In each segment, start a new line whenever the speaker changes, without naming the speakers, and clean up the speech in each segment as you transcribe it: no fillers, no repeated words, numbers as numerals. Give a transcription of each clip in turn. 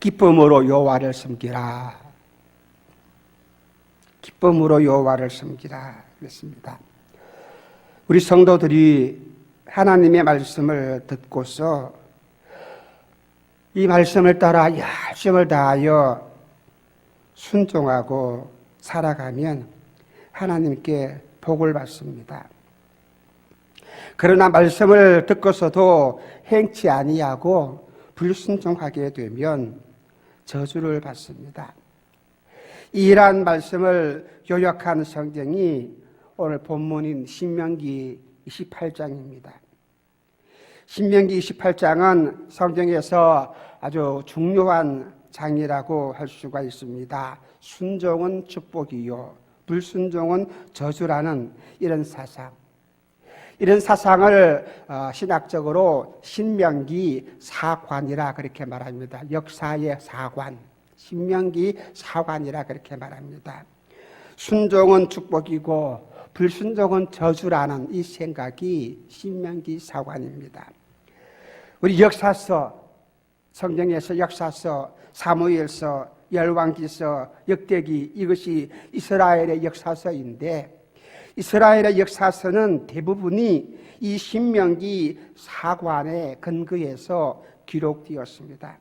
기쁨으로 여호와를 섬기라. 기쁨으로 여호와를 섬기라 그랬습니다. 우리 성도들이 하나님의 말씀을 듣고서 이 말씀을 따라 열심을 다하여 순종하고 살아가면 하나님께 복을 받습니다. 그러나 말씀을 듣고서도 행치 아니하고 불순종하게 되면 저주를 받습니다. 이러한 말씀을 요약한 성경이 오늘 본문인 신명기 28장입니다. 신명기 28장은 성경에서 아주 중요한 장이라고 할 수가 있습니다. 순종은 축복이요 불순종은 저주라는 이런 사상. 이런 사상을 신학적으로 신명기 사관이라 그렇게 말합니다. 역사의 사관, 신명기 사관이라 그렇게 말합니다. 순종은 축복이고 불순종은 저주라는 이 생각이 신명기 사관입니다. 우리 역사서, 성경에서 역사서, 사무엘서, 열왕기서, 역대기 이것이 이스라엘의 역사서인데 이스라엘의 역사서는 대부분이 이 신명기 사관에 근거해서 기록되었습니다.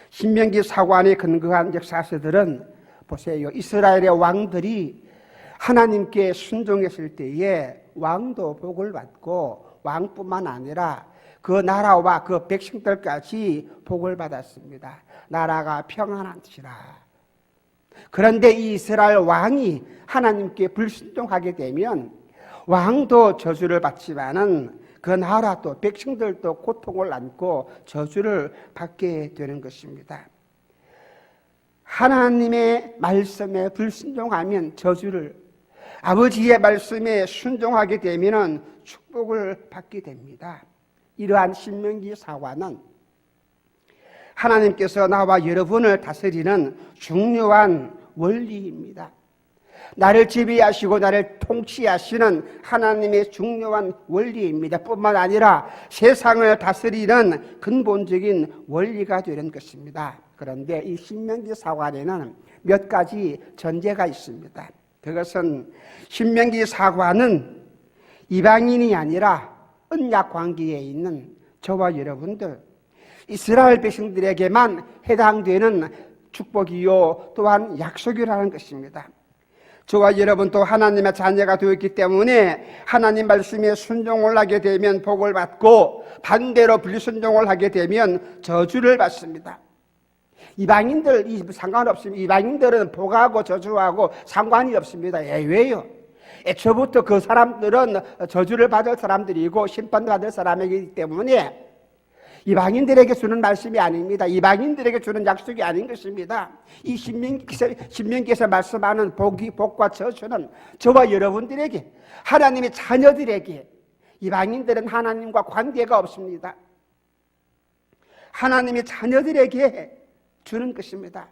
신명기 사관에 근거한 역사서들은 보세요. 이스라엘의 왕들이 하나님께 순종했을 때에 왕도 복을 받고 왕뿐만 아니라 그 나라와 그 백성들까지 복을 받았습니다. 나라가 평안한지라. 그런데 이 이스라엘 왕이 하나님께 불순종하게 되면 왕도 저주를 받지만은 그 나라 또 백성들도 고통을 안고 저주를 받게 되는 것입니다. 하나님의 말씀에 불순종하면 저주를, 아버지의 말씀에 순종하게 되면 축복을 받게 됩니다. 이러한 신명기 사관은 하나님께서 나와 여러분을 다스리는 중요한 원리입니다. 나를 지배하시고 나를 통치하시는 하나님의 중요한 원리입니다. 뿐만 아니라 세상을 다스리는 근본적인 원리가 되는 것입니다. 그런데 이 신명기 사관에는 몇 가지 전제가 있습니다. 그것은 신명기 사관은 이방인이 아니라 언약 관계에 있는 저와 여러분들, 이스라엘 백성들에게만 해당되는 축복이요 또한 약속이라는 것입니다. 저와 여러분 또 하나님의 자녀가 되었기 때문에 하나님 말씀에 순종을 하게 되면 복을 받고 반대로 불순종을 하게 되면 저주를 받습니다. 이방인들 상관없습니다. 이방인들은 복하고 저주하고 상관이 없습니다. 왜요? 애초부터 그 사람들은 저주를 받을 사람들이고 심판받을 사람이기 때문에 이방인들에게 주는 말씀이 아닙니다. 이방인들에게 주는 약속이 아닌 것입니다. 이 신명기에서 말씀하는 복과 저주는 저와 여러분들에게, 하나님의 자녀들에게, 이방인들은 하나님과 관계가 없습니다. 하나님의 자녀들에게 주는 것입니다.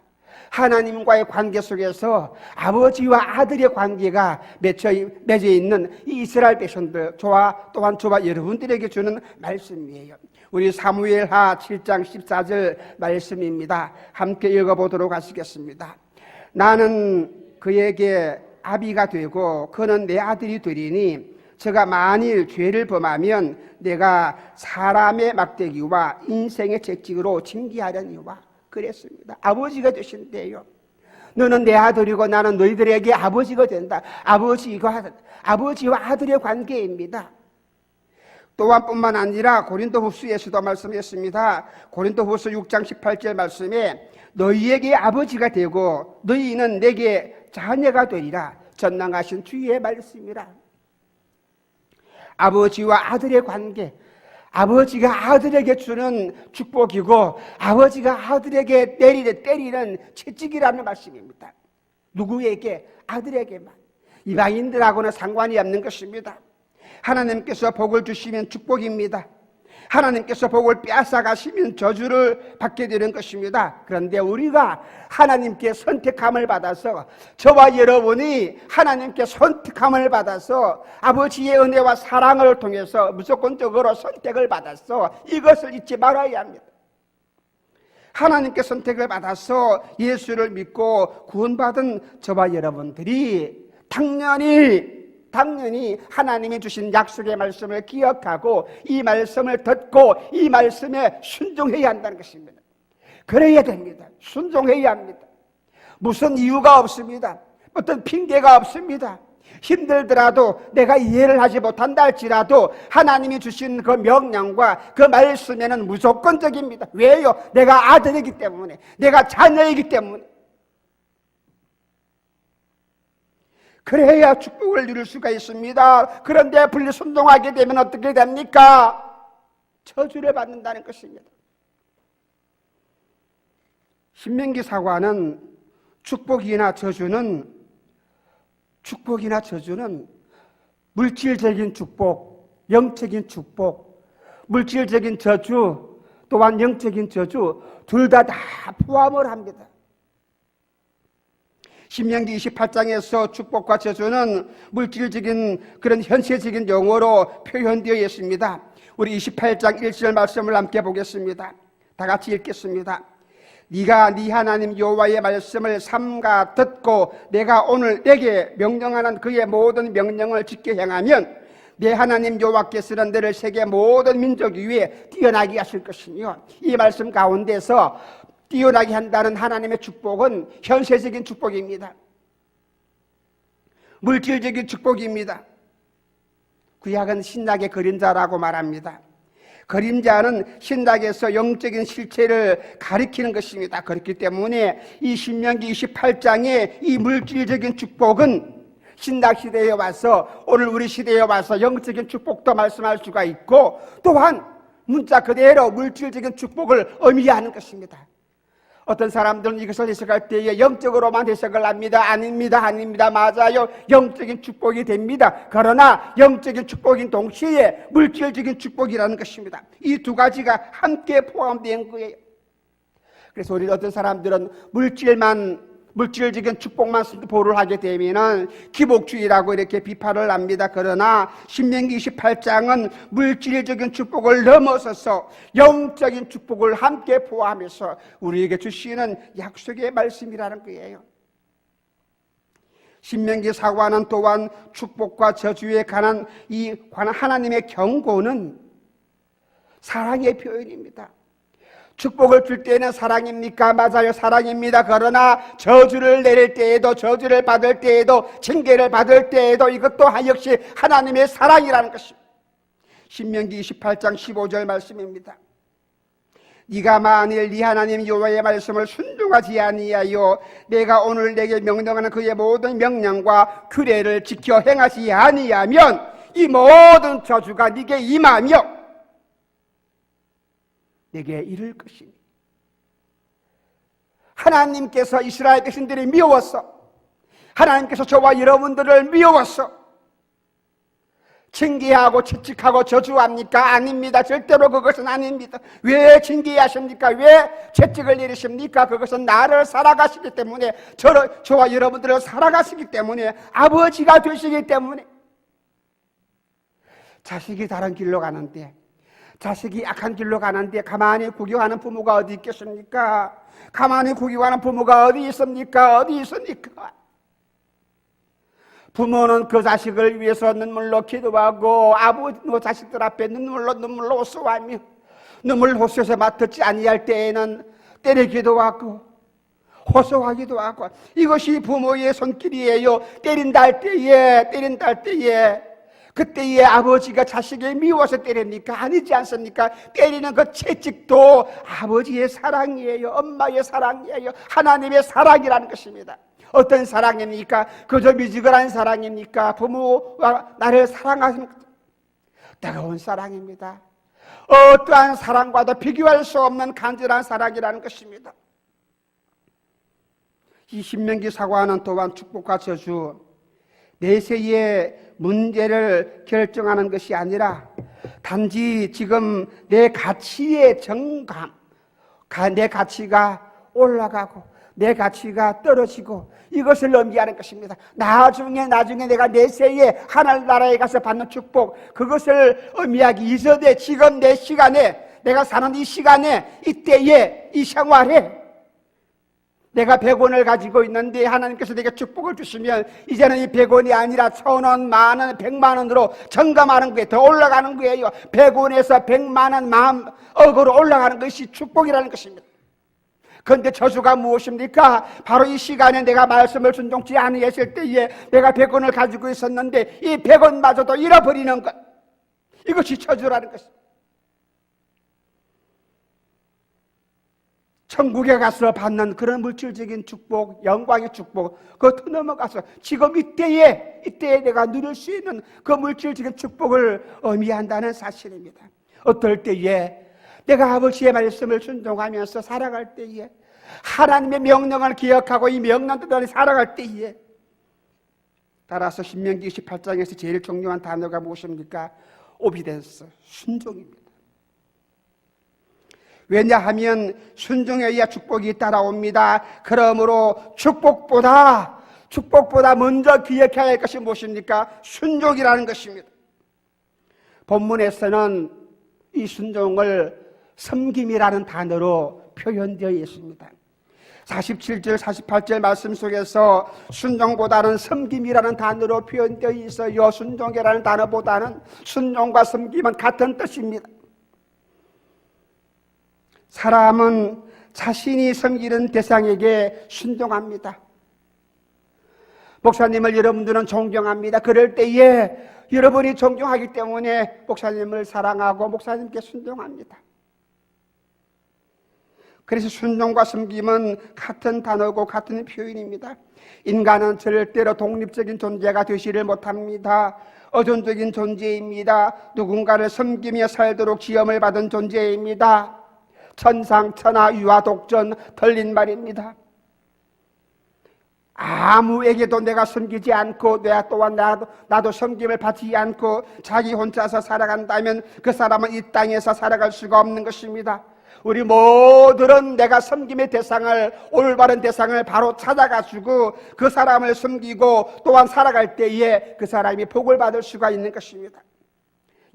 하나님과의 관계 속에서 아버지와 아들의 관계가 맺어 있는 이 이스라엘 백성들, 또한 저와 여러분들에게 주는 말씀이에요. 우리 사무엘하 7장 14절 말씀입니다. 함께 읽어보도록 하시겠습니다. 나는 그에게 아비가 되고 그는 내 아들이 되리니 저가 만일 죄를 범하면 내가 사람의 막대기와 인생의 채찍으로 징계하려니와 그랬습니다. 아버지가 되신대요. 너는 내 아들이고 나는 너희들에게 아버지가 된다. 아버지와 아들의 관계입니다. 또한 뿐만 아니라 고린도후서에서도 말씀했습니다. 고린도후서 6장 18절 말씀에 너희에게 아버지가 되고 너희는 내게 자녀가 되리라. 전능하신 주의 말씀이라. 아버지와 아들의 관계, 아버지가 아들에게 주는 축복이고 아버지가 아들에게 때리는 채찍이라는 말씀입니다. 누구에게? 아들에게만. 이방인들하고는 상관이 없는 것입니다. 하나님께서 복을 주시면 축복입니다. 하나님께서 복을 빼앗아가시면 저주를 받게 되는 것입니다. 그런데 우리가 하나님께 선택함을 받아서, 저와 여러분이 하나님께 선택함을 받아서 아버지의 은혜와 사랑을 통해서 무조건적으로 선택을 받아서 이것을 잊지 말아야 합니다. 하나님께 선택을 받아서 예수를 믿고 구원받은 저와 여러분들이 당연히 하나님이 주신 약속의 말씀을 기억하고 이 말씀을 듣고 이 말씀에 순종해야 한다는 것입니다. 그래야 됩니다. 순종해야 합니다. 무슨 이유가 없습니다. 어떤 핑계가 없습니다. 힘들더라도 내가 이해를 하지 못한다 할지라도 하나님이 주신 그 명령과 그 말씀에는 무조건적입니다. 왜요? 내가 아들이기 때문에, 내가 자녀이기 때문에. 그래야 축복을 누릴 수가 있습니다. 그런데 불순종하게 되면 어떻게 됩니까? 저주를 받는다는 것입니다. 신명기 사관은 축복이나 저주는 물질적인 축복, 영적인 축복, 물질적인 저주 또한 영적인 저주 둘 다 포함을 합니다. 신명기 28장에서 축복과 저주는 물질적인 그런 현세적인 용어로 표현되어 있습니다. 우리 28장 1절 말씀을 함께 보겠습니다. 다 같이 읽겠습니다. 네가 네 하나님 여호와의 말씀을 삼가 듣고 내가 오늘 내게 명령하는 그의 모든 명령을 지켜 행하면 내 하나님 여호와께서는 너를 세계 모든 민족 위에 뛰어나게 하실 것이며, 이 말씀 가운데서 뛰어나게 한다는 하나님의 축복은 현세적인 축복입니다. 물질적인 축복입니다. 구약은 신약의 그림자라고 말합니다. 그림자는 신약에서 영적인 실체를 가리키는 것입니다. 그렇기 때문에 이 신명기 28장의 이 물질적인 축복은 신약 시대에 와서, 오늘 우리 시대에 와서 영적인 축복도 말씀할 수가 있고, 또한 문자 그대로 물질적인 축복을 의미하는 것입니다. 어떤 사람들은 이것을 해석할 때에 영적으로만 해석을 합니다. 아닙니다. 맞아요. 영적인 축복이 됩니다. 그러나 영적인 축복인 동시에 물질적인 축복이라는 것입니다. 이 두 가지가 함께 포함된 거예요. 그래서 우리 어떤 사람들은 물질적인 축복만 보를 하게 되면은 기복주의라고 이렇게 비판을 합니다. 그러나 신명기 28장은 물질적인 축복을 넘어서서 영적인 축복을 함께 포함해서 우리에게 주시는 약속의 말씀이라는 거예요. 신명기 사관은 또한 축복과 저주에 관한 하나님의 경고는 사랑의 표현입니다. 축복을 줄 때는 사랑입니까? 맞아요, 사랑입니다. 그러나 저주를 내릴 때에도, 저주를 받을 때에도, 징계를 받을 때에도 이것도 역시 하나님의 사랑이라는 것입니다. 신명기 28장 15절 말씀입니다. 네가 만일 네 하나님 여호와의 말씀을 순종하지 아니하여 내가 오늘 내게 명령하는 그의 모든 명령과 규례를 지켜 행하지 아니하면 이 모든 저주가 네게 임하며 내게 이를 것이니. 하나님께서 이스라엘 백성들이 미워서, 하나님께서 저와 여러분들을 미워서 징계하고 채찍하고 저주합니까? 아닙니다. 절대로 그것은 아닙니다. 왜 징계하십니까? 왜 채찍을 내리십니까? 그것은 나를 살아가시기 때문에, 저와 여러분들을 살아가시기 때문에, 아버지가 되시기 때문에. 자식이 다른 길로 가는데, 자식이 악한 길로 가는데 가만히 구경하는 부모가 어디 있겠습니까? 가만히 구경하는 부모가 어디 있습니까? 부모는 그 자식을 위해서 눈물로 기도하고 아버지도 자식들 앞에 눈물로 호소하며, 눈물 호소해서 맡듣지 아니할 때에는 때리기도 하고 호소하기도 하고, 이것이 부모의 손길이에요. 때린다 할 때에 그때의 아버지가 자식을 미워서 때립니까? 아니지 않습니까? 때리는 그 채찍도 아버지의 사랑이에요. 엄마의 사랑이에요. 하나님의 사랑이라는 것입니다. 어떤 사랑입니까? 그저 미지근한 사랑입니까? 부모가 나를 사랑하는 뜨거운 사랑입니다. 어떠한 사랑과도 비교할 수 없는 간절한 사랑이라는 것입니다. 이 신명기 사관은 또한 축복과 저주, 내세의 문제를 결정하는 것이 아니라 단지 지금 내 가치의 정감, 내 가치가 올라가고 내 가치가 떨어지고 이것을 의미하는 것입니다. 나중에 내가 내세에 하늘나라에 가서 받는 축복, 그것을 의미하기 이전에 지금 내 시간에 내가 사는 이 시간에, 이때에, 이 생활에 내가 100원을 가지고 있는데 하나님께서 내게 축복을 주시면 이제는 이 100원이 아니라 1000원, 만원, 100만원으로 증감하는 거예요. 더 올라가는 거예요. 100원에서 100만원, 억으로 올라가는 것이 축복이라는 것입니다. 그런데 저주가 무엇입니까? 바로 이 시간에 내가 말씀을 순종치 아니했을 때에 내가 100원을 가지고 있었는데 이 100원마저도 잃어버리는 것, 이것이 저주라는 것입니다. 천국에 가서 받는 그런 물질적인 축복, 영광의 축복, 그것도 넘어가서 지금 이때에 내가 누릴 수 있는 그 물질적인 축복을 의미한다는 사실입니다. 어떨 때에 내가 아버지의 말씀을 순종하면서 살아갈 때에, 하나님의 명령을 기억하고 이 명령대로 살아갈 때에, 따라서 신명기 28장에서 제일 중요한 단어가 무엇입니까? 오비덴스, 순종입니다. 왜냐하면 순종해야 축복이 따라옵니다. 그러므로 축복보다 먼저 기억해야 할 것이 무엇입니까? 순종이라는 것입니다. 본문에서는 이 순종을 섬김이라는 단어로 표현되어 있습니다. 47절, 48절 말씀 속에서 순종보다는 섬김이라는 단어로 표현되어 있어요. 순종이라는 단어보다는 순종과 섬김은 같은 뜻입니다. 사람은 자신이 섬기는 대상에게 순종합니다. 목사님을 여러분들은 존경합니다. 그럴 때에 여러분이 존경하기 때문에 목사님을 사랑하고 목사님께 순종합니다. 그래서 순종과 섬김은 같은 단어고 같은 표현입니다. 인간은 절대로 독립적인 존재가 되지를 못합니다. 의존적인 존재입니다. 누군가를 섬기며 살도록 지음을 받은 존재입니다. 천상천하 유아독전 틀린 말입니다. 아무에게도 내가 섬기지 않고 내가 또한 나도 섬김을 받지 않고 자기 혼자서 살아간다면 그 사람은 이 땅에서 살아갈 수가 없는 것입니다. 우리 모두는 내가 섬김의 대상을, 올바른 대상을 바로 찾아가지고 그 사람을 섬기고 또한 살아갈 때에 그 사람이 복을 받을 수가 있는 것입니다.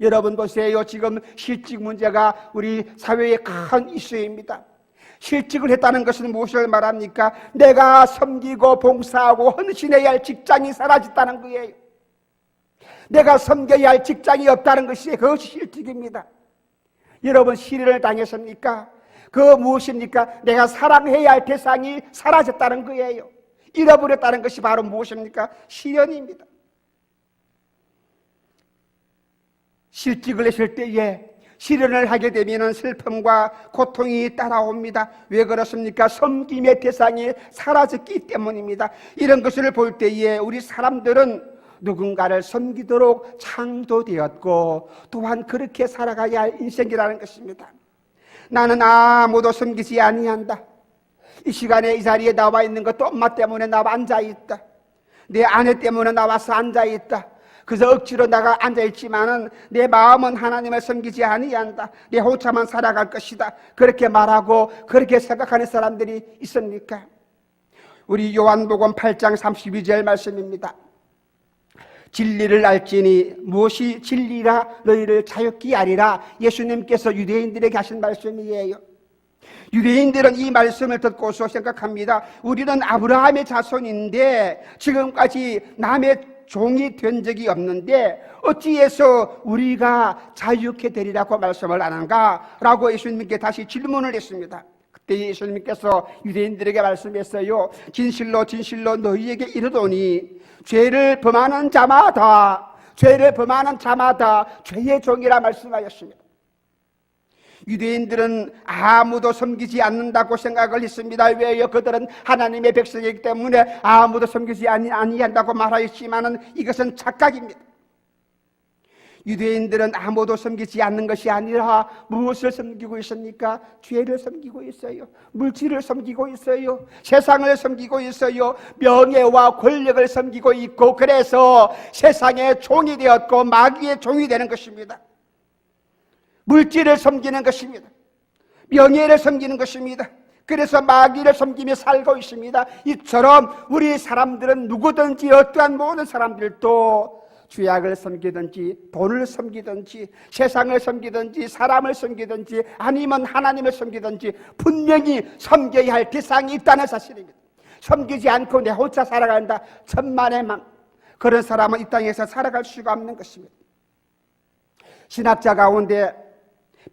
여러분 보세요. 지금 실직 문제가 우리 사회의 큰 이슈입니다. 실직을 했다는 것은 무엇을 말합니까? 내가 섬기고 봉사하고 헌신해야 할 직장이 사라졌다는 거예요. 내가 섬겨야 할 직장이 없다는 것이 그것이 실직입니다. 여러분 실현을 당했습니까? 그 무엇입니까? 내가 사랑해야 할 대상이 사라졌다는 거예요. 잃어버렸다는 것이 바로 무엇입니까? 실현입니다. 실직을 했을 때에 실현을 하게 되면 슬픔과 고통이 따라옵니다. 왜 그렇습니까? 섬김의 대상이 사라졌기 때문입니다. 이런 것을 볼 때에 우리 사람들은 누군가를 섬기도록 창조되었고 또한 그렇게 살아가야 할 인생이라는 것입니다. 나는 아무도 섬기지 아니한다. 이 시간에 이 자리에 나와 있는 것도 엄마 때문에 나와 앉아있다. 내 아내 때문에 나와서 앉아있다. 그저 억지로 나가 앉아있지만은 내 마음은 하나님을 섬기지 아니한다. 내 혼자만 살아갈 것이다. 그렇게 말하고 그렇게 생각하는 사람들이 있습니까? 우리 요한복음 8장 32절 말씀입니다. 진리를 알지니 무엇이 진리라 너희를 자유케 하리라. 예수님께서 유대인들에게 하신 말씀이에요. 유대인들은 이 말씀을 듣고서 생각합니다. 우리는 아브라함의 자손인데 지금까지 남의 종이 된 적이 없는데 어찌해서 우리가 자유케 되리라고 말씀을 안 한가? 라고 예수님께 다시 질문을 했습니다. 그때 예수님께서 유대인들에게 말씀했어요. 진실로 진실로 너희에게 이르노니 죄를 범하는 자마다 죄의 종이라 말씀하였습니다. 유대인들은 아무도 섬기지 않는다고 생각을 했습니다. 왜요? 그들은 하나님의 백성이기 때문에 아무도 섬기지 아니한다고 말하였지만은 이것은 착각입니다. 유대인들은 아무도 섬기지 않는 것이 아니라 무엇을 섬기고 있습니까? 죄를 섬기고 있어요. 물질을 섬기고 있어요. 세상을 섬기고 있어요. 명예와 권력을 섬기고 있고 그래서 세상의 종이 되었고 마귀의 종이 되는 것입니다. 물질을 섬기는 것입니다. 명예를 섬기는 것입니다. 그래서 마귀를 섬기며 살고 있습니다. 이처럼 우리 사람들은 누구든지 어떠한 모든 사람들도 죄악을 섬기든지 돈을 섬기든지 세상을 섬기든지 사람을 섬기든지 아니면 하나님을 섬기든지 분명히 섬겨야 할 대상이 있다는 사실입니다. 섬기지 않고 내 혼자 살아간다, 천만의 맘, 그런 사람은 이 땅에서 살아갈 수가 없는 것입니다. 신학자 가운데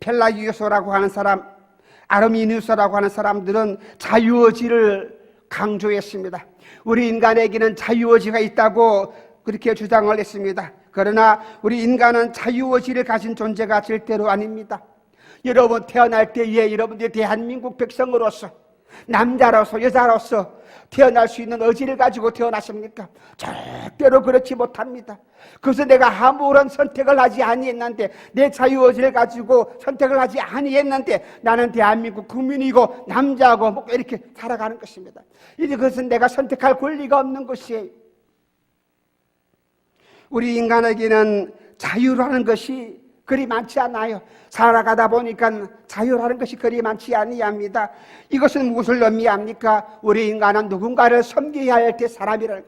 펠라기오스라고 하는 사람, 아르미누스라고 하는 사람들은 자유의지를 강조했습니다. 우리 인간에게는 자유의지가 있다고 그렇게 주장을 했습니다. 그러나 우리 인간은 자유의지를 가진 존재가 절대로 아닙니다. 여러분 태어날 때에 여러분들이 대한민국 백성으로서 남자로서 여자로서 태어날 수 있는 의지를 가지고 태어났습니까? 절대로 그렇지 못합니다. 그래서 내가 아무런 선택을 하지 아니했는데, 내 자유의지를 가지고 선택을 하지 아니했는데 나는 대한민국 국민이고 남자고 뭐 이렇게 살아가는 것입니다. 이제 그것은 내가 선택할 권리가 없는 것이에요. 우리 인간에게는 자유라는 것이 그리 많지 않아요. 살아가다 보니까 자유라는 것이 그리 많지 아니합니다. 이것은 무엇을 의미합니까? 우리 인간은 누군가를 섬겨야 할 때 사람이라는,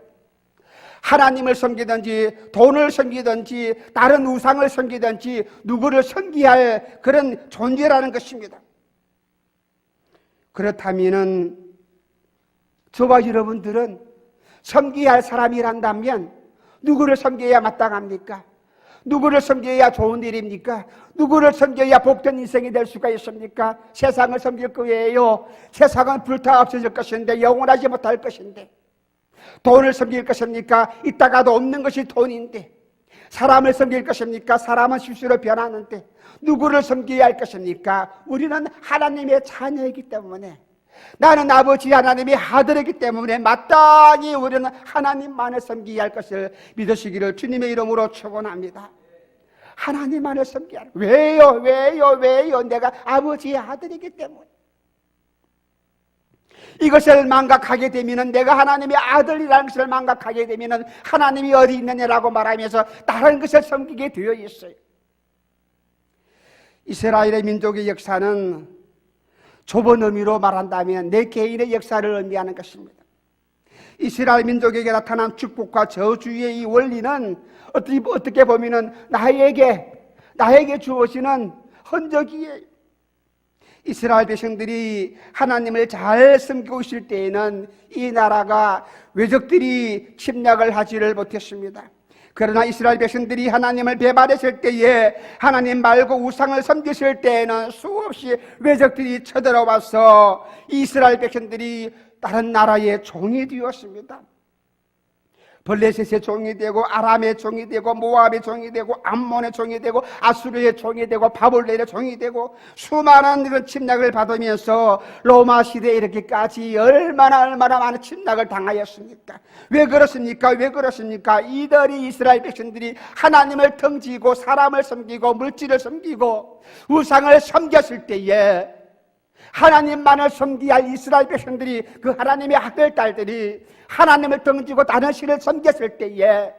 하나님을 섬기든지 돈을 섬기든지 다른 우상을 섬기든지 누구를 섬겨야 할 그런 존재라는 것입니다. 그렇다면 저와 여러분들은 섬겨야 할 사람이란다면 누구를 섬겨야 마땅합니까? 누구를 섬겨야 좋은 일입니까? 누구를 섬겨야 복된 인생이 될 수가 있습니까? 세상을 섬길 거예요. 세상은 불타 없어질 것인데, 영원하지 못할 것인데. 돈을 섬길 것입니까? 있다가도 없는 것이 돈인데. 사람을 섬길 것입니까? 사람은 실수로 변하는데. 누구를 섬겨야 할 것입니까? 우리는 하나님의 자녀이기 때문에, 나는 아버지 하나님의 아들이기 때문에 마땅히 우리는 하나님만을 섬겨야 할 것을 믿으시기를 주님의 이름으로 축원합니다. 하나님만을 섬겨야 할. 왜요? 내가 아버지의 아들이기 때문에. 이것을 망각하게 되면, 내가 하나님의 아들이라는 것을 망각하게 되면 하나님이 어디 있느냐라고 말하면서 다른 것을 섬기게 되어 있어요. 이스라엘의 민족의 역사는 좁은 의미로 말한다면 내 개인의 역사를 의미하는 것입니다. 이스라엘 민족에게 나타난 축복과 저주의 이 원리는 어떻게 보면 나에게 주어지는 흔적이에요. 이스라엘 백성들이 하나님을 잘 섬기고 있을 때에는 이 나라가 외적들이 침략을 하지를 못했습니다. 그러나 이스라엘 백성들이 하나님을 배반했을 때에, 하나님 말고 우상을 섬겼을 때에는 수없이 외적들이 쳐들어와서 이스라엘 백성들이 다른 나라의 종이 되었습니다. 블레셋의 종이 되고, 아람의 종이 되고, 모압의 종이 되고, 암몬의 종이 되고, 아수르의 종이 되고, 바벨론의 종이 되고, 수많은 그런 침략을 받으면서 로마 시대에 이렇게까지 얼마나 많은 침략을 당하였습니까? 왜 그렇습니까? 이들이, 이스라엘 백성들이 하나님을 등지고 사람을 섬기고 물질을 섬기고 우상을 섬겼을 때에, 하나님만을 섬기야 할 이스라엘 백성들이, 그 하나님의 아들 딸들이 하나님을 등지고 다른 신을 섬겼을 때에,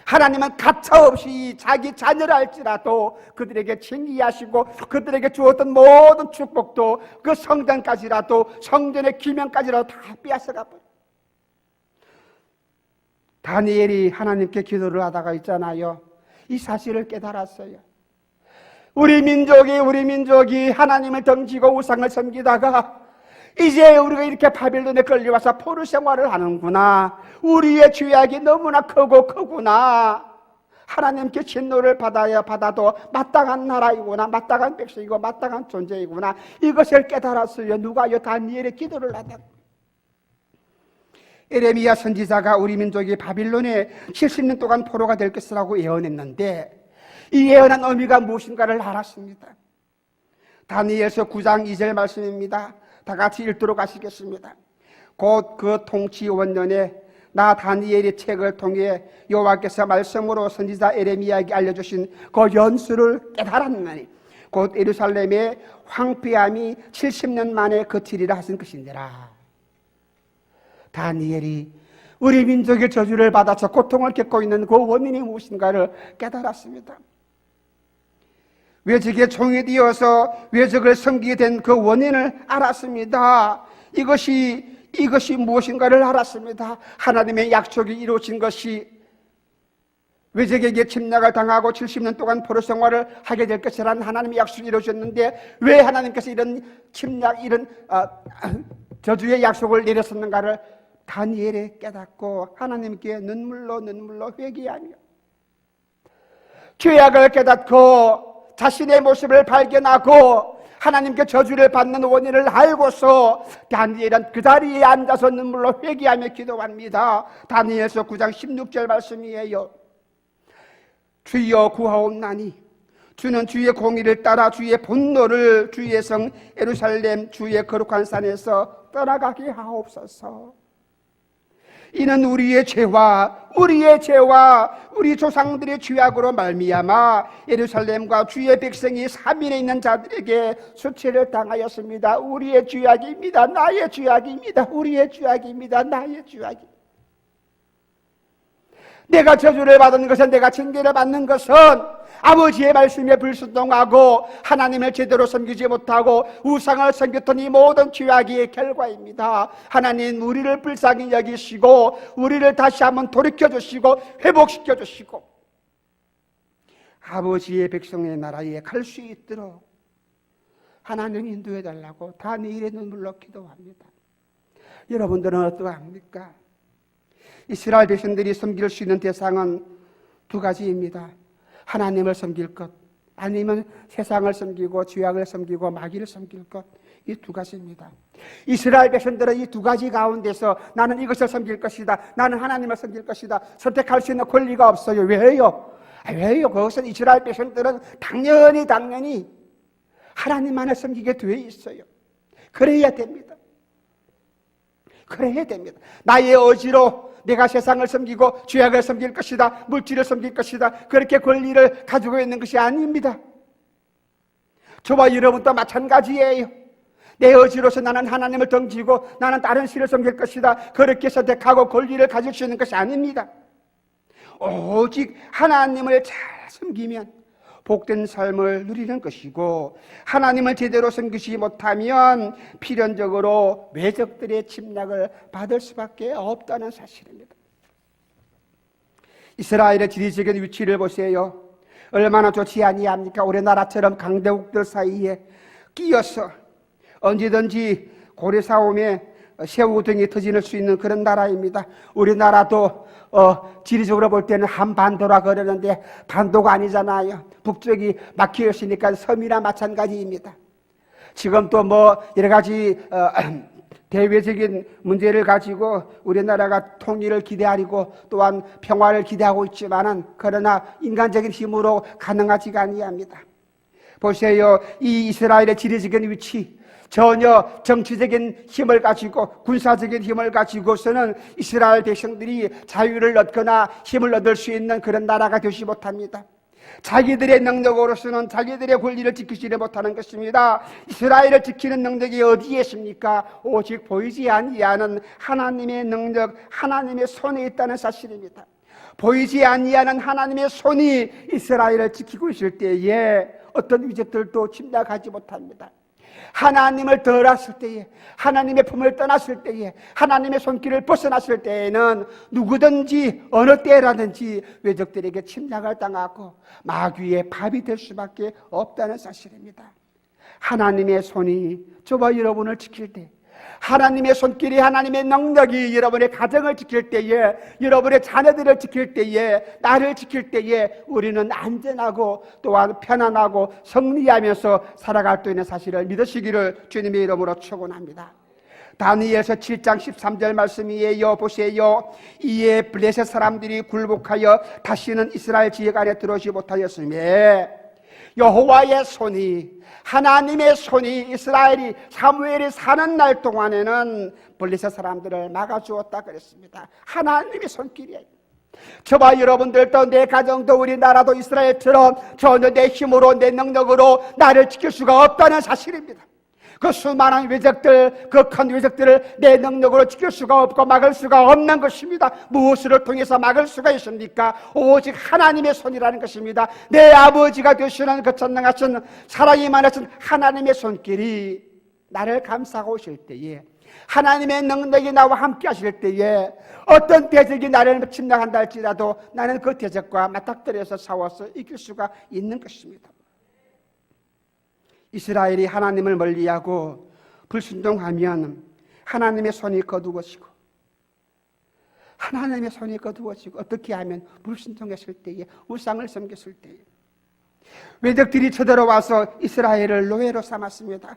하나님은 가차없이 자기 자녀라 할지라도 그들에게 징계하시고 그들에게 주었던 모든 축복도, 그 성전까지라도, 성전의 기명까지라도 다 빼앗아가 버려요. 다니엘이 하나님께 기도를 하다가 있잖아요, 이 사실을 깨달았어요. 우리 민족이 하나님을 등지고 우상을 섬기다가 이제 우리가 이렇게 바벨론에 끌려와서 포로 생활을 하는구나. 우리의 죄악이 너무나 크구나. 하나님께 진노를 받아도 마땅한 나라이구나, 마땅한 백성이고 마땅한 존재이구나. 이것을 깨달았어요. 누가요? 다니엘의 기도를 하다가. 에레미야 선지자가 우리 민족이 바빌론에 70년 동안 포로가 될 것이라고 예언했는데, 이 예언한 의미가 무엇인가를 알았습니다. 다니엘서 9장 2절 말씀입니다. 다 같이 읽도록 하시겠습니다. 곧 그 통치 원년에 나 다니엘의 책을 통해 여호와께서 말씀으로 선지자 에레미야에게 알려주신 그 연수를 깨달았나니 곧 예루살렘의 황폐함이 70년 만에 그치리라 하신 것이니라. 다니엘이 우리 민족의 저주를 받아서 고통을 겪고 있는 그 원인이 무엇인가를 깨달았습니다. 외적의 종이 되어서 외적을 섬기게 된 그 원인을 알았습니다. 이것이 무엇인가를 알았습니다. 하나님의 약속이 이루어진 것이 외적에게 침략을 당하고 70년 동안 포로 생활을 하게 될 것이라는 하나님의 약속이 이루어졌는데 왜 하나님께서 이런 침략, 이런 저주의 약속을 내렸었는가를 다니엘이 깨닫고 하나님께 눈물로 회개하며 죄악을 깨닫고 자신의 모습을 발견하고 하나님께 저주를 받는 원인을 알고서 다니엘은 그 자리에 앉아서 눈물로 회개하며 기도합니다. 다니엘서 9장 16절 말씀이에요. 주여 구하옵나니 주는 주의 공의를 따라 주의 분노를 주의 성 예루살렘 주의 거룩한 산에서 떠나가게 하옵소서. 이는 우리의 죄와 우리 조상들의 죄악으로 말미암아 예루살렘과 주의 백성이 사면에 있는 자들에게 수치를 당하였습니다. 우리의 죄악입니다. 나의 죄악입니다. 우리의 죄악입니다. 나의 죄악입니다. 내가 저주를 받은 것은, 내가 징계를 받는 것은 아버지의 말씀에 불순종하고 하나님을 제대로 섬기지 못하고 우상을 섬겼던 이 모든 죄악의 결과입니다. 하나님, 우리를 불쌍히 여기시고 우리를 다시 한번 돌이켜주시고 회복시켜주시고 아버지의 백성의 나라에 갈 수 있도록 하나님 인도해달라고 다니엘의 눈물로 기도합니다. 여러분들은 어떠합니까? 이스라엘 백성들이 섬길 수 있는 대상은 두 가지입니다. 하나님을 섬길 것, 아니면 세상을 섬기고 죄악을 섬기고 마귀를 섬길 것, 이 두 가지입니다. 이스라엘 백성들은 이 두 가지 가운데서 나는 이것을 섬길 것이다, 나는 하나님을 섬길 것이다 선택할 수 있는 권리가 없어요. 왜요? 왜요? 그것은 이스라엘 백성들은 당연히 하나님만을 섬기게 되어 있어요. 그래야 됩니다. 그래야 됩니다. 나의 의지로 내가 세상을 섬기고 죄악을 섬길 것이다, 물질을 섬길 것이다, 그렇게 권리를 가지고 있는 것이 아닙니다. 저와 여러분도 마찬가지예요. 내 의지로서 나는 하나님을 던지고 나는 다른 신을 섬길 것이다, 그렇게 선택하고 권리를 가질 수 있는 것이 아닙니다. 오직 하나님을 잘 섬기면 복된 삶을 누리는 것이고, 하나님을 제대로 섬기지 못하면 필연적으로 외적들의 침략을 받을 수밖에 없다는 사실입니다. 이스라엘의 지리적인 위치를 보세요. 얼마나 좋지 아니합니까? 우리나라처럼 강대국들 사이에 끼어서 언제든지 고래싸움에 새우 등이 터질 수 있는 그런 나라입니다. 우리나라도 지리적으로 볼 때는 한반도라 그러는데 반도가 아니잖아요. 북쪽이 막혀 있으니까 섬이나 마찬가지입니다. 지금 또 여러 가지 대외적인 문제를 가지고 우리나라가 통일을 기대하고 또한 평화를 기대하고 있지만은, 그러나 인간적인 힘으로 가능하지가 아니합니다. 보세요. 이 이스라엘의 지리적인 위치, 전혀 정치적인 힘을 가지고 군사적인 힘을 가지고서는 이스라엘 백성들이 자유를 얻거나 힘을 얻을 수 있는 그런 나라가 되지 못합니다. 자기들의 능력으로서는 자기들의 권리를 지키지 못하는 것입니다. 이스라엘을 지키는 능력이 어디에 있습니까? 오직 보이지 아니하는 하나님의 능력, 하나님의 손에 있다는 사실입니다. 보이지 아니하는 하나님의 손이 이스라엘을 지키고 있을 때에 어떤 위적들도 침략하지 못합니다. 하나님을 덜었을 때에, 하나님의 품을 떠났을 때에, 하나님의 손길을 벗어났을 때에는 누구든지 어느 때라든지 외적들에게 침략을 당하고 마귀의 밥이 될 수밖에 없다는 사실입니다. 하나님의 손이 저와 여러분을 지킬 때, 하나님의 손길이, 하나님의 능력이 여러분의 가정을 지킬 때에, 여러분의 자녀들을 지킬 때에, 나를 지킬 때에 우리는 안전하고 또한 편안하고 승리하면서 살아갈 수 있는 사실을 믿으시기를 주님의 이름으로 축원합니다. 다니엘서 7장 13절 말씀이에요. 보세요. 이에 블레셋 사람들이 굴복하여 다시는 이스라엘 지역 안에 들어오지 못하였으며 여호와의 손이, 하나님의 손이 이스라엘이 사무엘이 사는 날 동안에는 블레셋 사람들을 막아주었다 그랬습니다. 하나님의 손길이에요. 저와 여러분들도, 내 가정도, 우리나라도 이스라엘처럼 전혀 내 힘으로, 내 능력으로 나를 지킬 수가 없다는 사실입니다. 그 수많은 외적들, 그 큰 외적들을 내 능력으로 지킬 수가 없고 막을 수가 없는 것입니다. 무엇을 통해서 막을 수가 있습니까? 오직 하나님의 손이라는 것입니다. 내 아버지가 되시는 그 전능하신 사랑이 많으신 하나님의 손길이 나를 감싸고 오실 때에, 하나님의 능력이 나와 함께 하실 때에 어떤 대적이 나를 침략한다 할지라도 나는 그 대적과 맞닥뜨려서 싸워서 이길 수가 있는 것입니다. 이스라엘이 하나님을 멀리하고 불순종하면 하나님의 손이 거두어지고, 하나님의 손이 거두어지고, 어떻게 하면 불순종했을 때에, 우상을 섬겼을 때에 외적들이 쳐들어와서 이스라엘을 노예로 삼았습니다.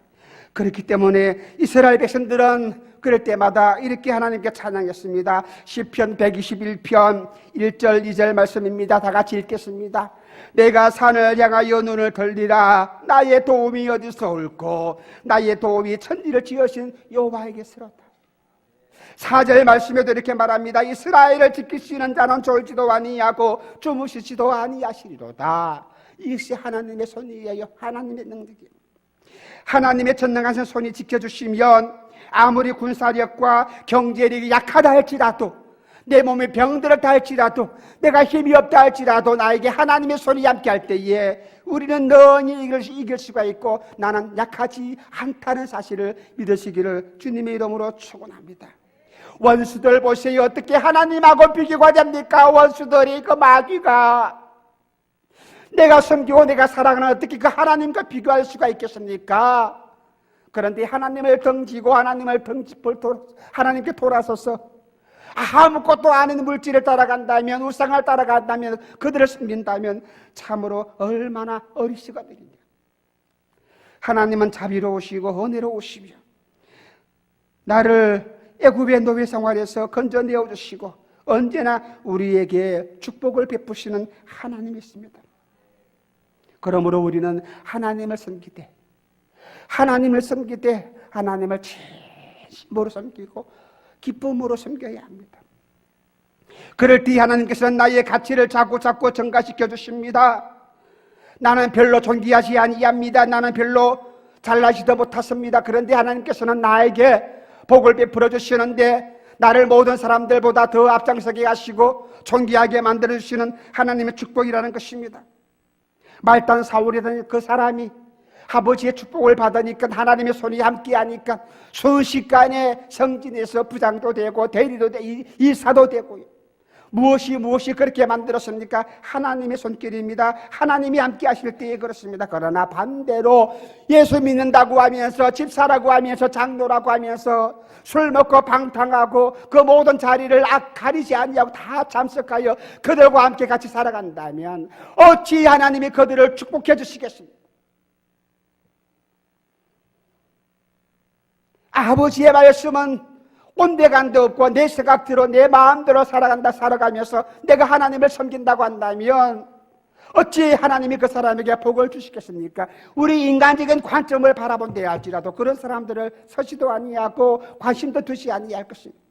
그렇기 때문에 이스라엘 백성들은 그럴 때마다 이렇게 하나님께 찬양했습니다. 시편 121편 1절 2절 말씀입니다. 다 같이 읽겠습니다. 내가 산을 향하여 눈을 돌리라. 나의 도움이 어디서 올꼬? 나의 도움이 천지를 지으신 여호와에게서로다. 4절 말씀에도 이렇게 말합니다. 이스라엘을 지키시는 자는 졸지도 아니하고 주무시지도 아니하시리로다. 이것이 하나님의 손이에요. 하나님의 능력이에요. 하나님의 전능하신 손이 지켜주시면 아무리 군사력과 경제력이 약하다 할지라도, 내 몸에 병들었다 할지라도, 내가 힘이 없다 할지라도 나에게 하나님의 손이 함께 할 때에 우리는 능히 이길 수가 있고 나는 약하지 않다는 사실을 믿으시기를 주님의 이름으로 축원합니다. 원수들 보세요. 어떻게 하나님하고 비교가 됩니까? 원수들이, 그 마귀가 내가 섬기고 내가 사랑하는 어떻게 그 하나님과 비교할 수가 있겠습니까? 그런데 하나님을 덩지고 하나님께 돌아서서 아무것도 아닌 물질을 따라간다면, 우상을 따라간다면, 그들을 섬긴다면 참으로 얼마나 어리석어 되겠냐. 하나님은 자비로우시고 은혜로우시며 나를 애굽의 노예 생활에서 건져내어 주시고 언제나 우리에게 축복을 베푸시는 하나님이십니다. 그러므로 우리는 하나님을 섬기되 하나님을 진심으로 섬기고 기쁨으로 섬겨야 합니다. 그럴 때 하나님께서는 나의 가치를 자꾸 증가시켜 주십니다. 나는 별로 존귀하지 아니합니다. 나는 별로 잘나지도 못했습니다. 그런데 하나님께서는 나에게 복을 베풀어 주시는데 나를 모든 사람들보다 더 앞장서게 하시고 존귀하게 만들어 주시는 하나님의 축복이라는 것입니다. 말단 사울이라는 그 사람이 아버지의 축복을 받으니까, 하나님의 손이 함께하니까 순식간에 성진에서 부장도 되고 대리도 되고 이사도 되고요. 무엇이 그렇게 만들었습니까? 하나님의 손길입니다. 하나님이 함께 하실 때에 그렇습니다. 그러나 반대로 예수 믿는다고 하면서, 집사라고 하면서, 장로라고 하면서 술 먹고 방탕하고 그 모든 자리를 가리지 아니하고 다 참석하여 그들과 함께 같이 살아간다면 어찌 하나님이 그들을 축복해 주시겠습니까? 아버지의 말씀은 온데간데 없고 내 생각대로 내 마음대로 살아가면서 내가 하나님을 섬긴다고 한다면 어찌 하나님이 그 사람에게 복을 주시겠습니까? 우리 인간적인 관점을 바라본다 할지라도 그런 사람들을 서지도 아니하고 관심도 두지 아니할 것입니다.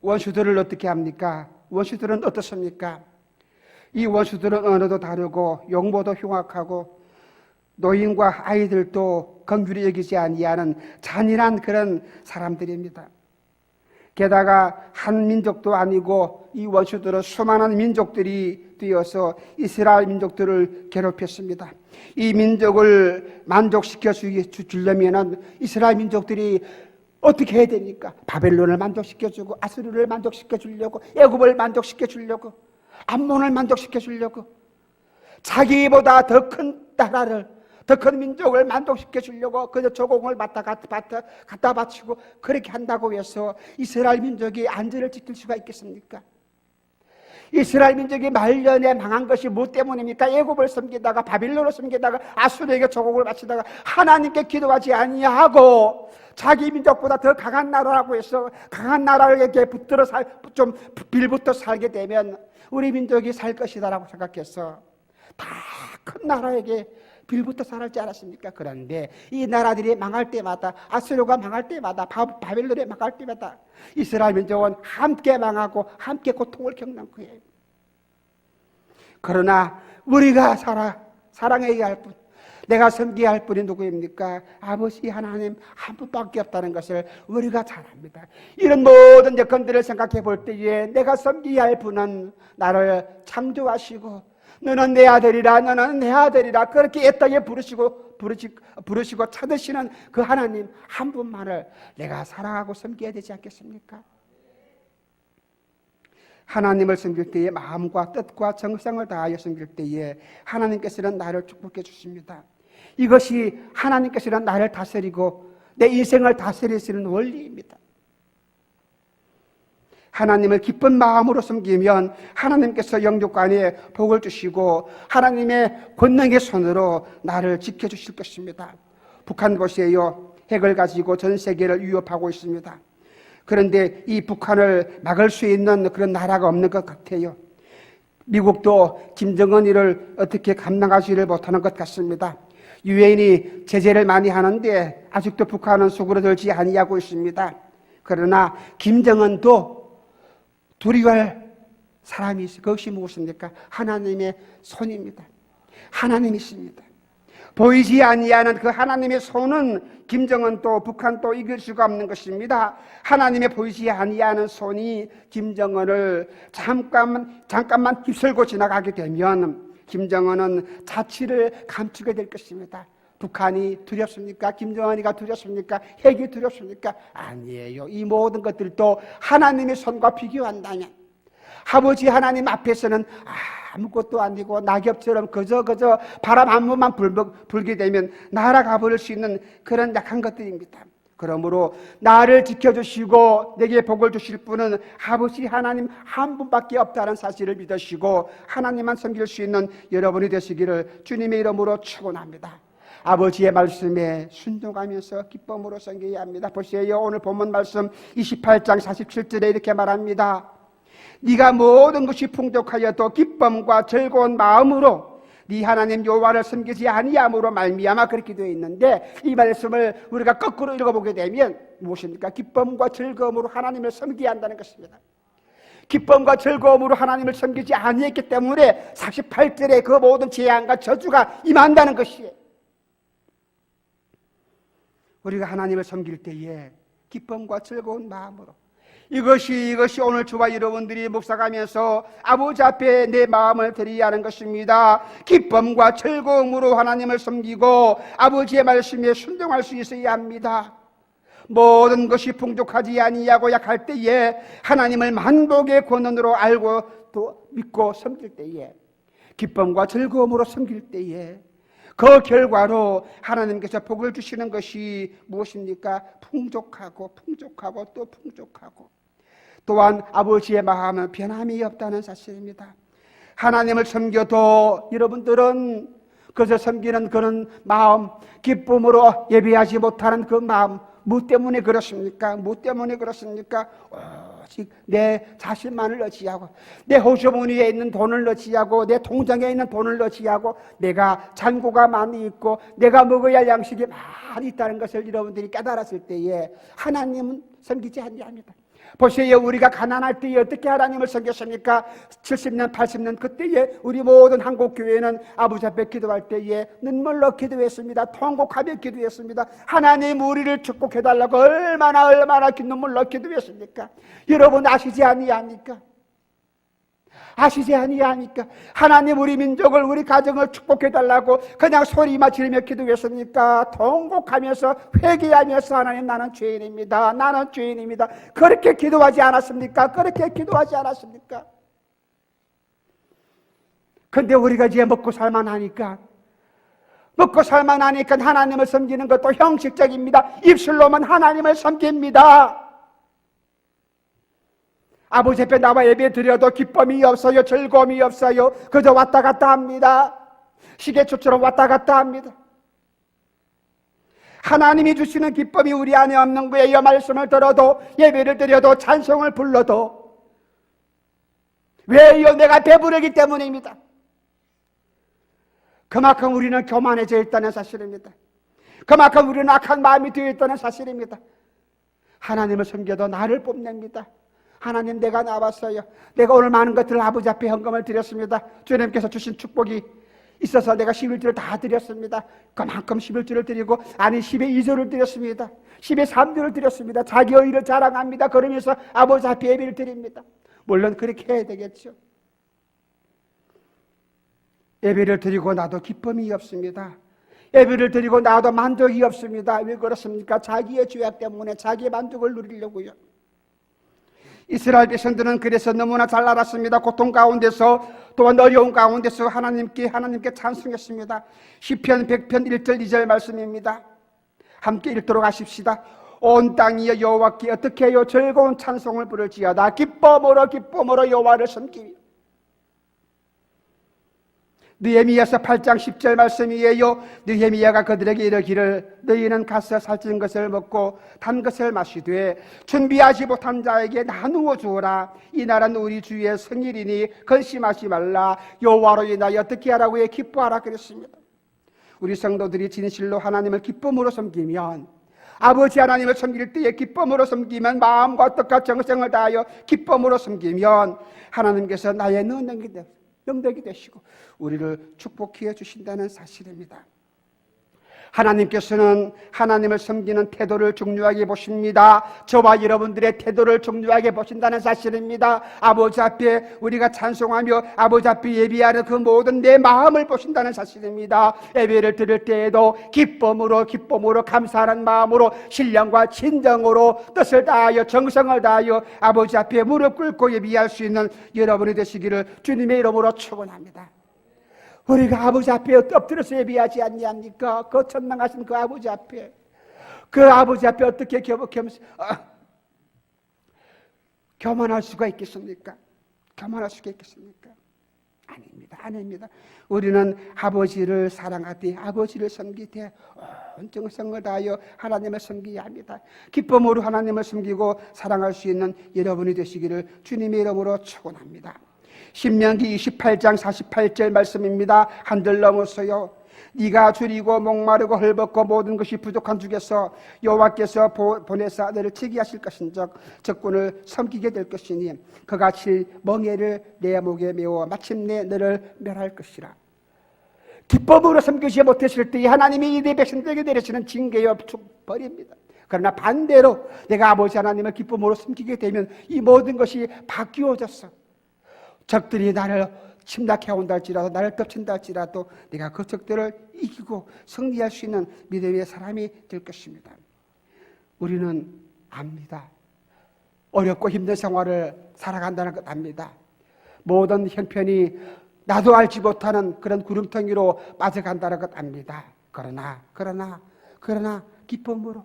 원수들을 어떻게 합니까? 원수들은 어떻습니까? 이 원수들은 언어도 다르고 용모도 흉악하고 노인과 아이들도 긍휼히 여기지 아니하는 잔인한 그런 사람들입니다. 게다가 한 민족도 아니고 이 원수들은 수많은 민족들이 되어서 이스라엘 민족들을 괴롭혔습니다. 이 민족을 만족시켜 주려면 이스라엘 민족들이 어떻게 해야 되니까? 바벨론을 만족시켜주고, 아수르를 만족시켜 주려고, 애굽을 만족시켜 주려고, 암몬을 만족시켜 주려고, 자기보다 더 큰 나라를, 더 큰 민족을 만족시켜 주려고 그저 조공을 갖다 바치고 그렇게 한다고 해서 이스라엘 민족이 안전을 지킬 수가 있겠습니까? 이스라엘 민족이 말년에 망한 것이 무엇 때문입니까? 애굽을 섬기다가, 바빌론을 섬기다가, 아수르에게 조공을 바치다가 하나님께 기도하지 아니하고 자기 민족보다 더 강한 나라라고 해서 강한 나라에게 좀 빌붙어 살게 되면 우리 민족이 살 것이다라고 생각해서 다 큰 나라에게 빌붙어 살지 않았습니까? 그런데 이 나라들이 망할 때마다, 아수르가 망할 때마다, 바벨론이 망할 때마다 이스라엘 민족은 함께 망하고 함께 고통을 겪는 거예요. 그러나 우리가 사랑해야 할 분, 내가 섬겨야 할 분이 누구입니까? 아버지 하나님 한 분밖에 없다는 것을 우리가 잘 압니다. 이런 모든 여건들을 생각해 볼 때에 내가 섬겨야 할 분은 나를 창조하시고 너는 내 아들이라, 너는 내 아들이라 그렇게 애타게 부르시고 찾으시는 그 하나님 한 분만을 내가 사랑하고 섬겨야 되지 않겠습니까? 하나님을 섬길 때에 마음과 뜻과 정성을 다하여 섬길 때에 하나님께서는 나를 축복해 주십니다. 이것이 하나님께서는 나를 다스리고 내 인생을 다스리시는 원리입니다. 하나님을 기쁜 마음으로 섬기면 하나님께서 영육간에 복을 주시고 하나님의 권능의 손으로 나를 지켜주실 것입니다. 북한 보세요. 핵을 가지고 전 세계를 위협하고 있습니다. 그런데 이 북한을 막을 수 있는 그런 나라가 없는 것 같아요. 미국도 김정은이를 어떻게 감당하지를 못하는 것 같습니다. 유엔이 제재를 많이 하는데 아직도 북한은 수그러들지 아니하고 있습니다. 그러나 김정은도 두려워할 사람이 있어요. 그것이 무엇입니까? 하나님의 손입니다. 하나님이십니다. 보이지 아니하는 그 하나님의 손은 김정은도 북한도 이길 수가 없는 것입니다. 하나님의 보이지 아니하는 손이 김정은을 잠깐만 휩쓸고 지나가게 되면 김정은은 자취를 감추게 될 것입니다. 북한이 두렵습니까? 김정은이가 두렵습니까? 핵이 두렵습니까? 아니에요. 이 모든 것들도 하나님의 손과 비교한다면 아버지 하나님 앞에서는 아무것도 아니고 낙엽처럼 그저 바람 한 번만 불게 되면 날아가 버릴 수 있는 그런 약한 것들입니다. 그러므로 나를 지켜주시고 내게 복을 주실 분은 아버지 하나님 한 분밖에 없다는 사실을 믿으시고 하나님만 섬길 수 있는 여러분이 되시기를 주님의 이름으로 축원합니다. 아버지의 말씀에 순종하면서 기쁨으로 섬겨야 합니다. 보세요. 오늘 본문 말씀 28장 47절에 이렇게 말합니다. 네가 모든 것이 풍족하여도 기쁨과 즐거운 마음으로 네 하나님 여호와를 섬기지 아니함으로 말미암아 그렇게 되어 있는데 이 말씀을 우리가 거꾸로 읽어보게 되면 무엇입니까? 기쁨과 즐거움으로 하나님을 섬겨야 한다는 것입니다. 기쁨과 즐거움으로 하나님을 섬기지 아니했기 때문에 48절에 그 모든 재앙과 저주가 임한다는 것이에요. 우리가 하나님을 섬길 때에 기쁨과 즐거운 마음으로 이것이 오늘 저와 여러분들이 묵상하면서 아버지 앞에 내 마음을 드려야 하는 것입니다. 기쁨과 즐거움으로 하나님을 섬기고 아버지의 말씀에 순종할 수 있어야 합니다. 모든 것이 풍족하지 아니하고 약할 때에 하나님을 만복의 권한으로 알고 또 믿고 섬길 때에 기쁨과 즐거움으로 섬길 때에 그 결과로 하나님께서 복을 주시는 것이 무엇입니까? 풍족하고 또 풍족하고 또한 아버지의 마음은 변함이 없다는 사실입니다. 하나님을 섬겨도 여러분들은 그저 섬기는 그런 마음, 기쁨으로 예배하지 못하는 그 마음, 뭐 때문에 그렇습니까? 오직 내 자신만을 의지하고 내 호주머니에 있는 돈을 의지하고 내 통장에 있는 돈을 의지하고 내가 잔고가 많이 있고 내가 먹어야 할 양식이 많이 있다는 것을 여러분들이 깨달았을 때에 하나님은 섬기지 아니합니다. 보세요. 우리가 가난할 때에 어떻게 하나님을 섬겼습니까? 70년, 80년 그때에 우리 모든 한국교회는 아버지 앞에 기도할 때에 눈물로 기도했습니다. 통곡하며 기도했습니다. 하나님 우리를 축복해달라고 얼마나 눈물로 기도했습니까? 여러분 아시지 아니합니까? 하나님 우리 민족을 우리 가정을 축복해달라고 그냥 소리만 지르며 기도했습니까? 통곡하면서 회개하면서 하나님 나는 죄인입니다. 그렇게 기도하지 않았습니까? 근데 우리가 이제 먹고 살만하니까 하나님을 섬기는 것도 형식적입니다. 입술로만 하나님을 섬깁니다. 아버지 앞에 나와 예배 드려도 기쁨이 없어요. 즐거움이 없어요. 그저 왔다 갔다 합니다. 시계초처럼 왔다 갔다 합니다. 하나님이 주시는 기쁨이 우리 안에 없는 거예요. 말씀을 들어도 예배를 드려도 찬송을 불러도 왜요? 내가 배부르기 때문입니다. 그만큼 우리는 교만해져 있다는 사실입니다. 그만큼 우리는 악한 마음이 되어 있다는 사실입니다. 하나님을 섬겨도 나를 뽐냅니다. 하나님 내가 나왔어요. 내가 오늘 많은 것들을 아버지 앞에 헌금을 드렸습니다. 주님께서 주신 축복이 있어서 내가 11조를 다 드렸습니다. 그만큼 11조를 드리고 10의 2조를 드렸습니다. 10의 3조를 드렸습니다. 자기 의를 자랑합니다. 그러면서 아버지 앞에 예배를 드립니다. 물론 그렇게 해야 되겠죠. 예배를 드리고 나도 기쁨이 없습니다. 예배를 드리고 나도 만족이 없습니다. 왜 그렇습니까? 자기의 죄악 때문에 자기의 만족을 누리려고요. 이스라엘 백성들은 그래서 너무나 잘 알았습니다. 고통 가운데서 또한 어려운 가운데서 하나님께 찬송했습니다. 시편 100편 1절 2절 말씀입니다. 함께 읽도록 하십시다. 온 땅이여 여호와께 어떻게 해요? 즐거운 찬송을 부를지어다. 기쁨으로 여호와를 섬기며. 느헤미야서 8장 10절 말씀이에요. 느헤미야가 그들에게 이르기를 너희는 가서 살찐 것을 먹고 단 것을 마시되 준비하지 못한 자에게 나누어 주어라. 이 날은 우리 주의 생일이니 근심하지 말라. 여호와로 인하여 어떻게 하라고 해? 기뻐하라 그랬습니다. 우리 성도들이 진실로 하나님을 기쁨으로 섬기면, 아버지 하나님을 섬길 때에 기쁨으로 섬기면, 마음과 뜻과 정성을 다하여 기쁨으로 섬기면 하나님께서 나의 능력이 되시고 우리를 축복해 주신다는 사실입니다. 하나님께서는 하나님을 섬기는 태도를 중요하게 보십니다. 저와 여러분들의 태도를 중요하게 보신다는 사실입니다. 아버지 앞에 우리가 찬송하며 아버지 앞에 예배하는 그 모든 내 마음을 보신다는 사실입니다. 예배를 드릴 때에도 기쁨으로 감사하는 마음으로 신령과 진정으로 뜻을 다하여 정성을 다하여 아버지 앞에 무릎 꿇고 예배할 수 있는 여러분이 되시기를 주님의 이름으로 축원합니다. 우리가 아버지 앞에 엎드려서 예배하지 않니합니까? 그 천망하신 그 아버지 앞에 어떻게 교만할 수가 있겠습니까? 아닙니다. 우리는 아버지를 사랑하되 아버지를 섬기되 온 정성을 다하여 하나님을 섬겨야 합니다. 기쁨으로 하나님을 섬기고 사랑할 수 있는 여러분이 되시기를 주님의 이름으로 축원합니다. 신명기 28장 48절 말씀입니다. 한들 넘어서요. 네가 줄이고 목마르고 헐벗고 모든 것이 부족한 중에서 여호와께서 보내사 너를 치기하실 것인즉 적군을 섬기게 될 것이니 그같이 멍에를 내 목에 메워 마침내 너를 멸할 것이라. 기쁨으로 섬기지 못했을 때 하나님이 이대 백성들에게 내리시는 징계여 버립니다. 그러나 반대로 내가 아버지 하나님을 기쁨으로 섬기게 되면 이 모든 것이 바뀌어졌어. 적들이 나를 침략해 온다 할지라도 나를 덮친다 할지라도 내가 그 적들을 이기고 승리할 수 있는 믿음의 사람이 될 것입니다. 우리는 압니다. 어렵고 힘든 생활을 살아간다는 것 압니다. 모든 형편이 나도 알지 못하는 그런 구름텅이로 빠져간다는 것 압니다. 그러나 기쁨으로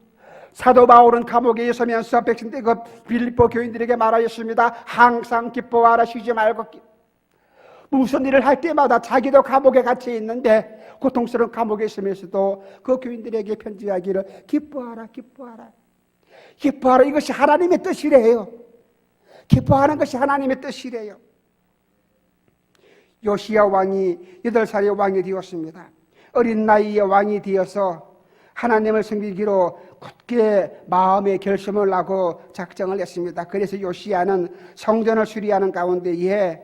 사도 바울은 감옥에 있으면서 백성들 그 빌립보 교인들에게 말하였습니다. 항상 기뻐하라. 쉬지 말고 무슨 일을 할 때마다 자기도 감옥에 갇혀 있는데 고통스러운 감옥에 있으면서도 그 교인들에게 편지하기를 기뻐하라. 이것이 하나님의 뜻이래요. 기뻐하는 것이 하나님의 뜻이래요. 요시야 왕이 8살의 왕이 되었습니다. 어린 나이에 왕이 되어서 하나님을 섬기기로 굳게 마음의 결심을 하고 작정을 했습니다. 그래서 요시야는 성전을 수리하는 가운데에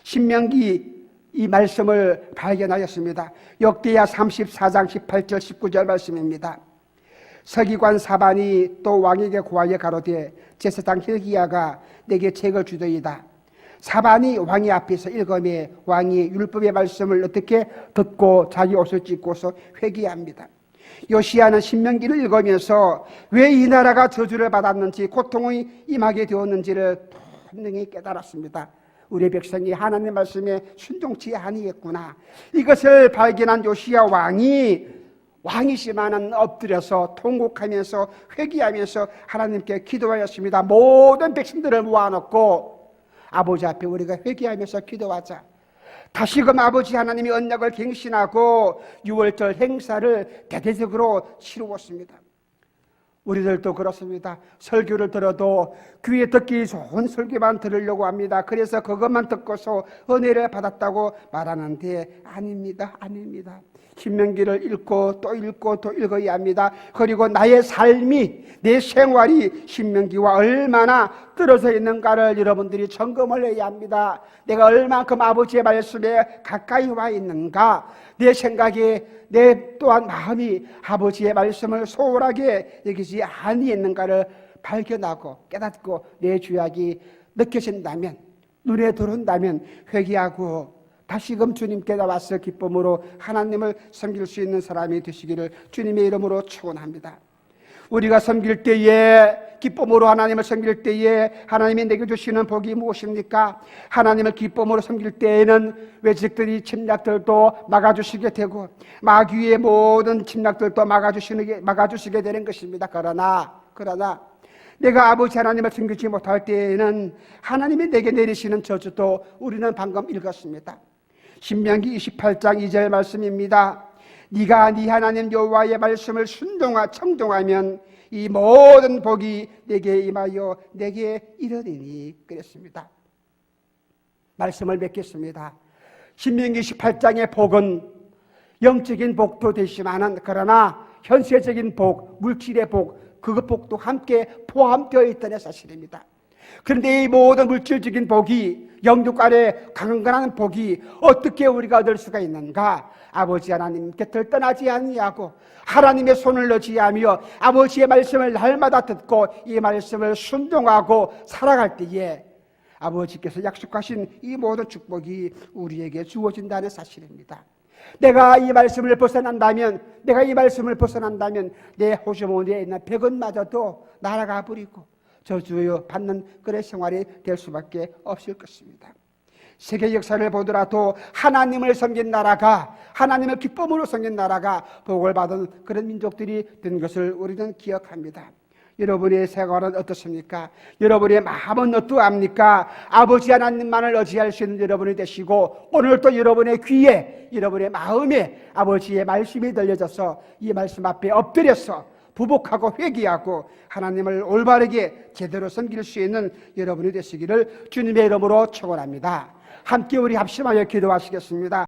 신명기 이 말씀을 발견하였습니다. 역대하 34장 18절 19절 말씀입니다. 서기관 사반이 또 왕에게 고하여 가로되 제사장 hil기야가 내게 책을 주더이다. 사반이 왕의 앞에서 읽으매 왕이 율법의 말씀을 어떻게 듣고 자기 옷을 찢고서 회개합니다. 요시야는 신명기를 읽으면서 왜 이 나라가 저주를 받았는지 고통이 임하게 되었는지를 분명히 깨달았습니다. 우리 백성이 하나님 말씀에 순종치 아니했구나. 이것을 발견한 요시야 왕이시만은 엎드려서 통곡하면서 회개하면서 하나님께 기도하였습니다. 모든 백성들을 모아놓고 아버지 앞에 우리가 회개하면서 기도하자. 다시금 아버지 하나님이 언약을 갱신하고 6월절 행사를 대대적으로 치루었습니다. 우리들도 그렇습니다. 설교를 들어도 귀에 듣기 좋은 설교만 들으려고 합니다. 그래서 그것만 듣고서 은혜를 받았다고 말하는데 아닙니다. 신명기를 읽고 또 읽어야 합니다. 그리고 나의 삶이, 내 생활이 신명기와 얼마나 떨어져 있는가를 여러분들이 점검을 해야 합니다. 내가 얼만큼 아버지의 말씀에 가까이 와 있는가, 내 생각에 내 또한 마음이 아버지의 말씀을 소홀하게 여기지 아니했는가를 발견하고 깨닫고 내 죄악이 느껴진다면, 눈에 들어온다면 회개하고 다시금 주님께 나와서 기쁨으로 하나님을 섬길 수 있는 사람이 되시기를 주님의 이름으로 축원합니다. 우리가 섬길 때에, 기쁨으로 하나님을 섬길 때에 하나님이 내게 주시는 복이 무엇입니까? 하나님을 기쁨으로 섬길 때에는 외적들이 침략들도 막아주시게 되고 마귀의 모든 침략들도 막아주시게 되는 것입니다. 그러나 내가 아버지 하나님을 섬기지 못할 때에는 하나님이 내게 내리시는 저주도 우리는 방금 읽었습니다. 신명기 28장 2절 말씀입니다. 네가 네 하나님 여호와의 말씀을 청종하면 이 모든 복이 내게 임하여 내게 이르리니 그랬습니다. 말씀을 맺겠습니다. 신명기 18장의 복은 영적인 복도 되지만은 그러나 현세적인 복, 물질의 복, 그 복도 함께 포함되어 있다는 사실입니다. 그런데 이 모든 물질적인 복이, 영육 안에 강건한 복이 어떻게 우리가 얻을 수가 있는가? 아버지 하나님 곁을 떠나지 아니하고 하나님의 손을 의지하며 아버지의 말씀을 날마다 듣고 이 말씀을 순종하고 살아갈 때에 아버지께서 약속하신 이 모든 축복이 우리에게 주어진다는 사실입니다. 내가 이 말씀을 벗어난다면 내 호주머니에 있는 100원마저도 날아가 버리고 저주여 받는 그런 생활이 될 수밖에 없을 것입니다. 세계 역사를 보더라도 하나님을 섬긴 나라가, 하나님을 기쁨으로 섬긴 나라가 복을 받은 그런 민족들이 된 것을 우리는 기억합니다. 여러분의 생활은 어떻습니까? 여러분의 마음은 어떠합니까? 아버지 하나님만을 의지할 수 있는 여러분이 되시고 오늘도 여러분의 귀에, 여러분의 마음에 아버지의 말씀이 들려져서 이 말씀 앞에 엎드려서 부복하고 회개하고 하나님을 올바르게 제대로 섬길 수 있는 여러분이 되시기를 주님의 이름으로 축원합니다. 함께 우리 합심하여 기도하시겠습니다.